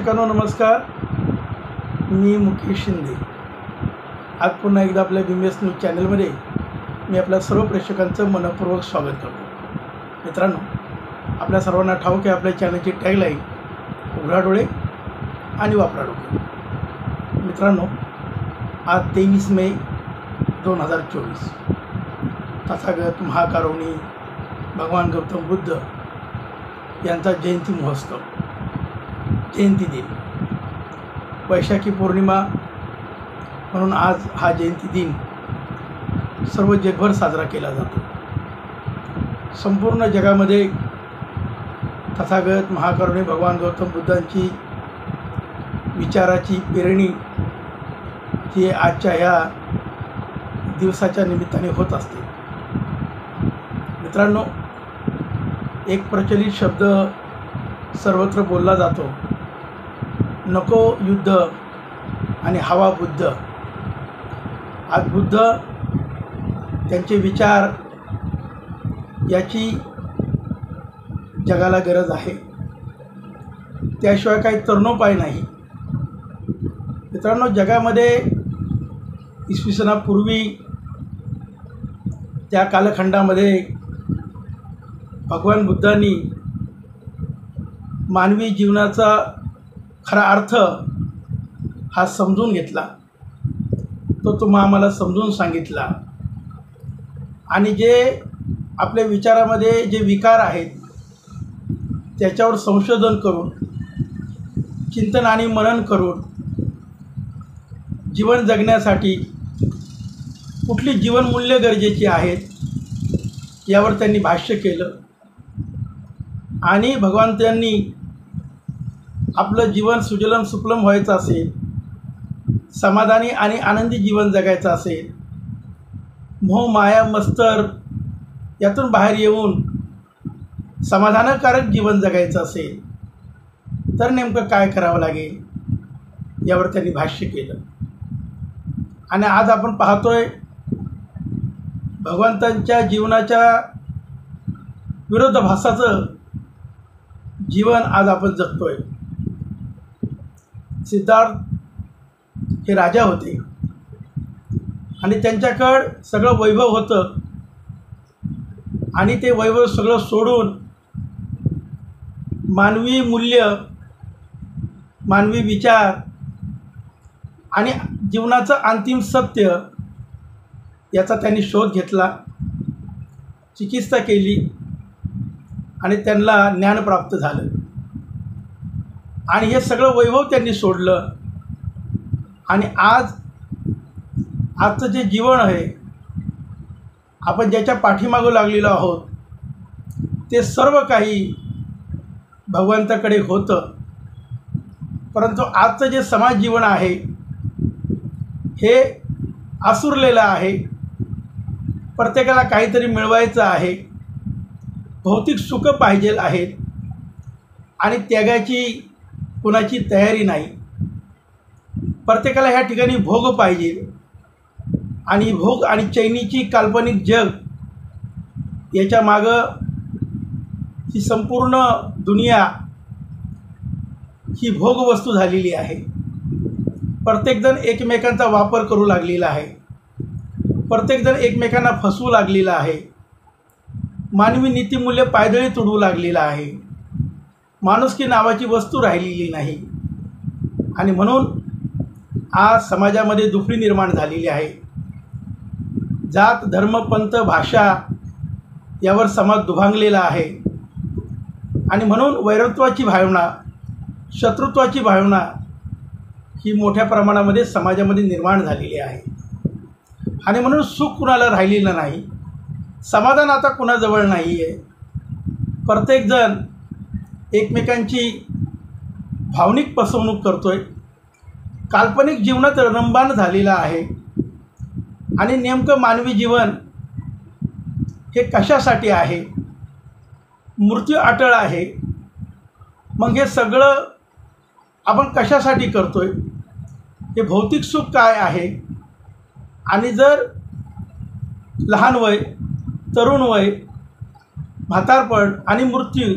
प्रेक्षकांनो नमस्कार। मी मुकेश शिंदे आज पुन्हा एकदा आपल्या BMS न्यूज चॅनलमध्ये मी आपल्या सर्व प्रेक्षकांचं मनपूर्वक स्वागत करतो। मित्रांनो, आपल्या सर्वांना ठाऊक आहे आपल्या चॅनलची टॅगलाईन उघडा डोळे आणि वापरा डोळे। मित्रांनो, आज 23 मे 2024 तथागत महाकारुणी भगवान गौतम बुद्ध यांचा जयंती महोत्सव, जयंती दिन, वैशाखी पौर्णिमा म्हणून आज हा जयंती दिन सर्व जगभर साजरा केला जातो। संपूर्ण जगामध्ये तथागत महाकारुणी भगवान गौतम बुद्धांची विचाराची पेरणी ही आजच्या ह्या दिवसाच्या निमित्ताने होत असते। मित्रांनो, एक प्रचलित शब्द सर्वत्र बोलला जातो, नको युद्ध आणि हवा बुद्ध। आज बुद्ध त्यांचे विचार याची जगाला गरज आहे, त्याशिवाय काही तरुणोपाय नाही। मित्रांनो, जगामध्ये इसवी सनापूर्वी त्या कालखंडामध्ये भगवान बुद्धांनी मानवी जीवनाचा खरा अर्थ हा समजून घेतला, तो तुम्हा आम्हाला समजून सांगितला आणि जे आपल्या विचारामध्ये जे विकार आहेत त्याच्यावर संशोधन करून, चिंतन आणि मनन करून जीवन जगण्यासाठी कुठली जीवनमूल्य गरजेची आहेत यावर त्यांनी भाष्य केलं आणि भगवंतांनी आपलं जीवन सुजलम सुफलम व्हायचं असेल, समाधानी आणि आनंदी जीवन जगायचं असेल, मोह माया मस्तर यातून बाहेर येऊन समाधानकारक जीवन जगायचं असेल तर नेमकं काय करावं लागेल यावर त्यांनी भाष्य केलं। आणि आज आपण पाहतोय भगवंतांच्या जीवनाच्या विरोधाभासाचं जीवन आज आपण जगतोय। सिद्धार्थ हे राजा होते आणि त्यांच्याकडं सगळं वैभव होतं आणि ते वैभव सगळं सोडून मानवी मूल्य, मानवी विचार आणि जीवनाचं अंतिम सत्य याचा त्यांनी शोध घेतला, चिकित्सा केली आणि त्यांना ज्ञान प्राप्त झालं आणि हे सगळं वैभव त्यांनी सोडलं आणि आजचं जे जीवन आहे, आपण ज्याच्या पाठीमागं लागलेलो आहोत, ते सर्व काही भगवंताकडे होतं। परंतु आजचं जे समाज जीवन आहे हे आसुरलेलं आहे। प्रत्येकाला काहीतरी मिळवायचं आहे, भौतिक सुख पाहिजे आहेत आणि त्यागाची कुणाची तयारी नाही। प्रत्येकाला ह्या ठिकाणी भोग पाहिजे आणि भोग आणि चैनीची काल्पनिक जग याच्या मागं ही संपूर्ण दुनिया ही भोगवस्तू झालेली आहे। प्रत्येकजण एकमेकांचा वापर करू लागलेला आहे, प्रत्येकजण एकमेकांना फसवू लागलेला आहे, मानवी नीतिमूल्य पायदळी तुडवू लागलेला आहे, माणुसकी नावाची वस्तू राहिलेली नाही आणि म्हणून आज समाजामध्ये दुफळी निर्माण झालेली आहे। जात, धर्म, पंथ, भाषा यावर समाज दुभांगलेला आहे आणि म्हणून वैरत्वाची भावना, शत्रुत्वाची भावना ही मोठ्या प्रमाणामध्ये समाजामध्ये निर्माण झालेली आहे आणि म्हणून सुख कुणाला राहिलेलं नाही, समाधान आता कुणाजवळ नाही आहे। प्रत्येकजण एकमेकांची भावनिक फसवणूक करतोय, काल्पनिक जीवनात रममाण झालेला आहे आणि नेमकं मानवी जीवन हे कशासाठी आहे? मृत्यू अटळ आहे। मग हे सगळं आपण कशासाठी करतोय? हे भौतिक सुख काय आहे? आणि जर लहान वय, तरुण वय, म्हातारपण आणि मृत्यू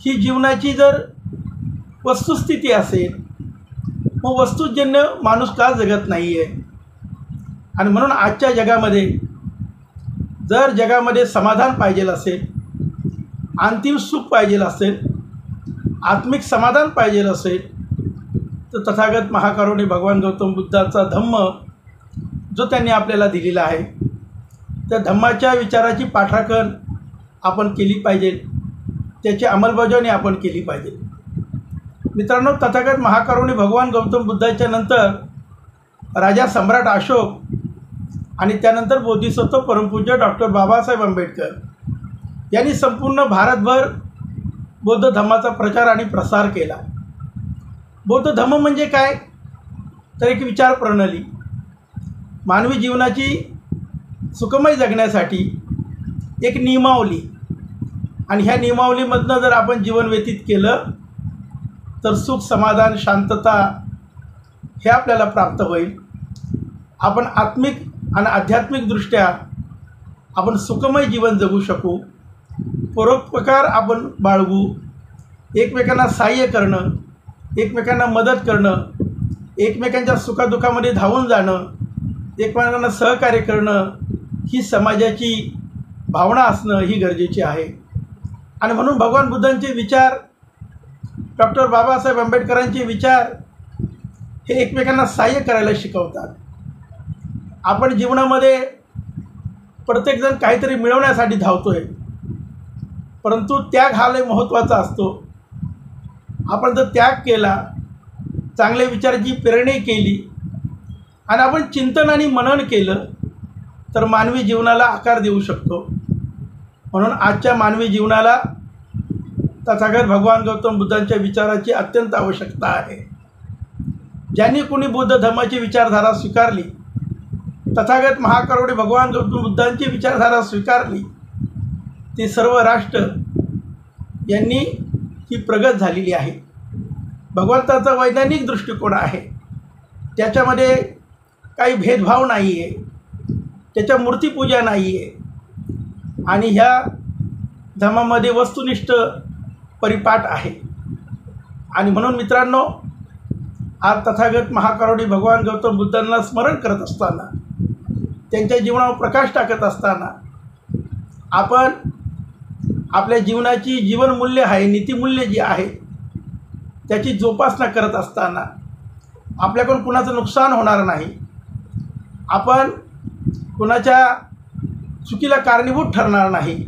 ही जीवनाची जर वस्तुस्थिती असेल, मग वस्तुजन्य माणूस का जगत नाही आहे? आणि म्हणून आजच्या जगामध्ये जर जगामध्ये समाधान पाहिजे असेल, अंतिम सुख पाहिजे असेल, आत्मिक समाधान पाहिजे असेल, तर तथागत महाकरुणी भगवान गौतम बुद्धाचा धम्म जो त्यांनी आपल्याला दिलेला आहे, त्या धम्माच्या विचाराची पाठराखण आपण केली पाहिजे, त्याची अंमलबजावणी आपण केली पाहिजे. मित्रांनो, तथागत महाकरुणी भगवान गौतम बुद्धाच्या नंतर राजा सम्राट अशोक आणि त्यानंतर बोधिसत्व परमपूज्य डॉक्टर बाबासाहेब आंबेडकर यांनी संपूर्ण भारतभर बौद्ध धम्माचा प्रचार आणि प्रसार केला. बौद्ध धम्म म्हणजे काय? तर एक विचार प्रणाली, मानवी जीवनाची सुखमय जगण्यासाठी एक नियमावली, आणि ह्या नियमावलीमधनं जर आपण जीवन व्यतीत केलं तर सुख, समाधान, शांतता हे आपल्याला प्राप्त होईल. आपण आत्मिक आणि आध्यात्मिकदृष्ट्या आपण सुखमय जीवन जगू शकू, परोपकार आपण बाळगू, एकमेकांना सहाय्य करणं, एकमेकांना मदत करणं, एकमेकांच्या सुखादुःखामध्ये धावून जाणं, एकमेकांना सहकार्य करणं ही समाजाची भावना असणं ही गरजेची आहे. आणि म्हणून भगवान बुद्धांचे विचार, डॉक्टर बाबासाहेब आंबेडकरांचे विचार हे एकमेकांना सहाय्य करायला शिकवतात. आपण जीवनामध्ये प्रत्येकजण काहीतरी मिळवण्यासाठी धावतो आहे, परंतु त्याग हा लय महत्त्वाचा असतो. आपण जर त्याग केला, चांगल्या विचाराची प्रेरणा केली आणि आपण चिंतन आणि मनन केलं तर मानवी जीवनाला आकार देऊ शकतो. म्हणून आजच्या मानवी जीवनाला तथागत भगवान गौतम बुद्धांच्या विचाराची अत्यंत आवश्यकता आहे. ज्यांनी कोणी बौद्ध धर्माची विचारधारा स्वीकारली, तथागत महाकरुणी भगवान गौतम बुद्धांची विचारधारा स्वीकारली, ती सर्व राष्ट्र यांनी ही प्रगत झालेली आहे. भगवंताचा वैज्ञानिक दृष्टिकोन आहे, त्याच्यामध्ये काही भेदभाव नाही आहे, त्याच्या मूर्तीपूजा नाही आहे, आणि ह्या धर्मामध्ये वस्तुनिष्ठ परिपाठ आहे. आणि म्हणून मित्रांनो, आज तथागत महाकरुणी भगवान गौतम बुद्धांना स्मरण करत असताना, त्यांच्या जीवनावर प्रकाश टाकत असताना, आपण आपल्या जीवनाची जीवनमूल्य आहे, नीतिमूल्य जी आहे त्याची जोपासना करत असताना आपल्याकडून कुणाचं नुकसान होणार नाही, आपण कुणाच्या चुकीला कारणीभूत ठरणार नाही,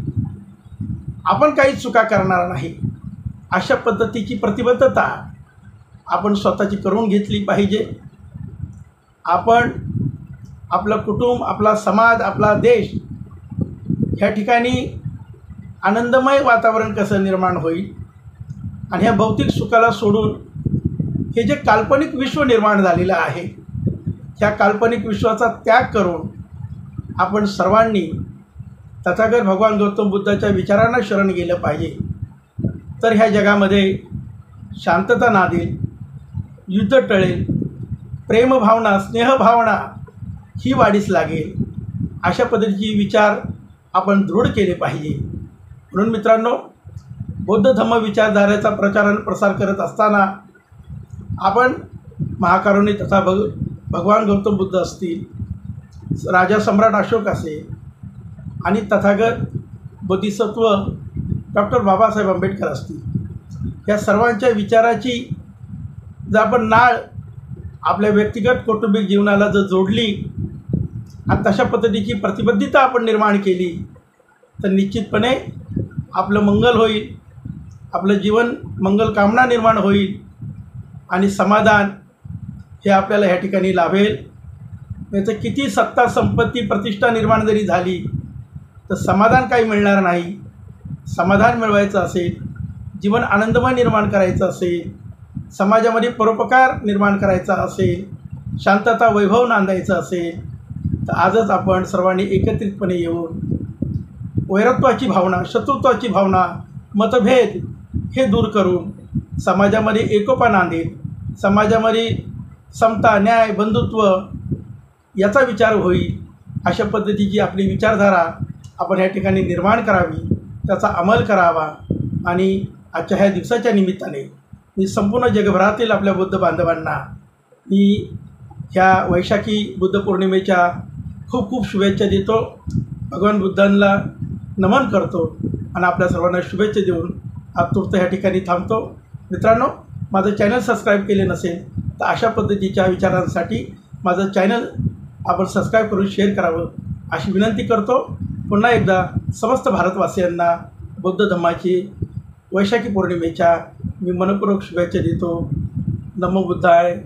आपण काही चुका करणार नाही, अशा पद्धतीची प्रतिबद्धता आपण स्वतःची करून घेतली पाहिजे. आपण आपलं कुटुंब, आपला समाज, आपला देश ह्या ठिकाणी आनंदमय वातावरण कसं निर्माण होईल, आणि ह्या भौतिक सुखाला सोडून हे जे काल्पनिक विश्व निर्माण झालेलं आहे, ह्या काल्पनिक विश्वाचा त्याग करून आपण सर्वांनी तथागत भगवान गौतम बुद्धाच्या विचारांना शरण गेलं पाहिजे. तर ह्या जगामध्ये शांतता नांदेल, युद्ध टळेल, प्रेमभावना, स्नेहभावना ही वाढीस लागेल. अशा पद्धतीचे विचार आपण दृढ केले पाहिजे. म्हणून मित्रांनो, बौद्ध धम्म विचारधारेचा प्रचार आणि प्रसार करत असताना आपण महाकरुणी तथा भगवान गौतम बुद्ध असतील, राजा सम्राट अशोक असेल, आणि तथागत बोधिसत्व डॉक्टर बाबासाहेब आंबेडकर असतील, या सर्वांच्या विचाराची जर आपण नाळ आपल्या व्यक्तिगत कौटुंबिक जीवनाला जर जोडली आणि तशा पद्धतीची प्रतिबद्धता आपण निर्माण केली तर निश्चितपणे आपलं मंगल होईल, आपलं जीवन मंगल कामना निर्माण होईल, आणि समाधान हे आपल्याला ह्या ठिकाणी लाभेल. याचं किती सत्ता, संपत्ती, प्रतिष्ठा निर्माण जरी झाली तर समाधान काही मिळणार नाही. समाधान मिळवायचं असेल, जीवन आनंदमय निर्माण करायचं असेल, समाजामध्ये परोपकार निर्माण करायचा असेल, शांतता, वैभव नांदायचं असेल, तर आजच आपण सर्वांनी एकत्रितपणे येऊन वैरत्वाची भावना, शत्रुत्वाची भावना, मतभेद हे दूर करून समाजामध्ये एकोपा नांदेल, समाजामध्ये समता, न्याय, बंधुत्व याचा विचार होईल. अशा पद्धतीची आपली विचारधारा आपण या ठिकाणी निर्माण करावी, त्याचा अंमल करावा, आणि आजच्या ह्या दिवसाच्या निमित्ताने मी संपूर्ण जगभरातील आपल्या बुद्ध बांधवांना मी ह्या वैशाखी बुद्ध पौर्णिमेच्या खूप खूप शुभेच्छा देतो. भगवान बुद्धांना नमन करतो आणि आपल्या सर्वांना शुभेच्छा देऊन आतुरता ह्या ठिकाणी थांबतो. मित्रांनो, माझं चॅनल सबस्क्राईब केले नसेल तर अशा पद्धतीच्या विचारांसाठी माझं चॅनल आपण सबस्क्राईब करून शेअर करावं अशी विनंती करतो. पुन्हा एकदा समस्त भारतवासियांना बुद्ध धम्माची वैशाखी पौर्णिमेच्या मी मनपूर्वक शुभेच्छा देतो. नमो बुद्धाय.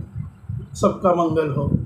सबका मंगल हो.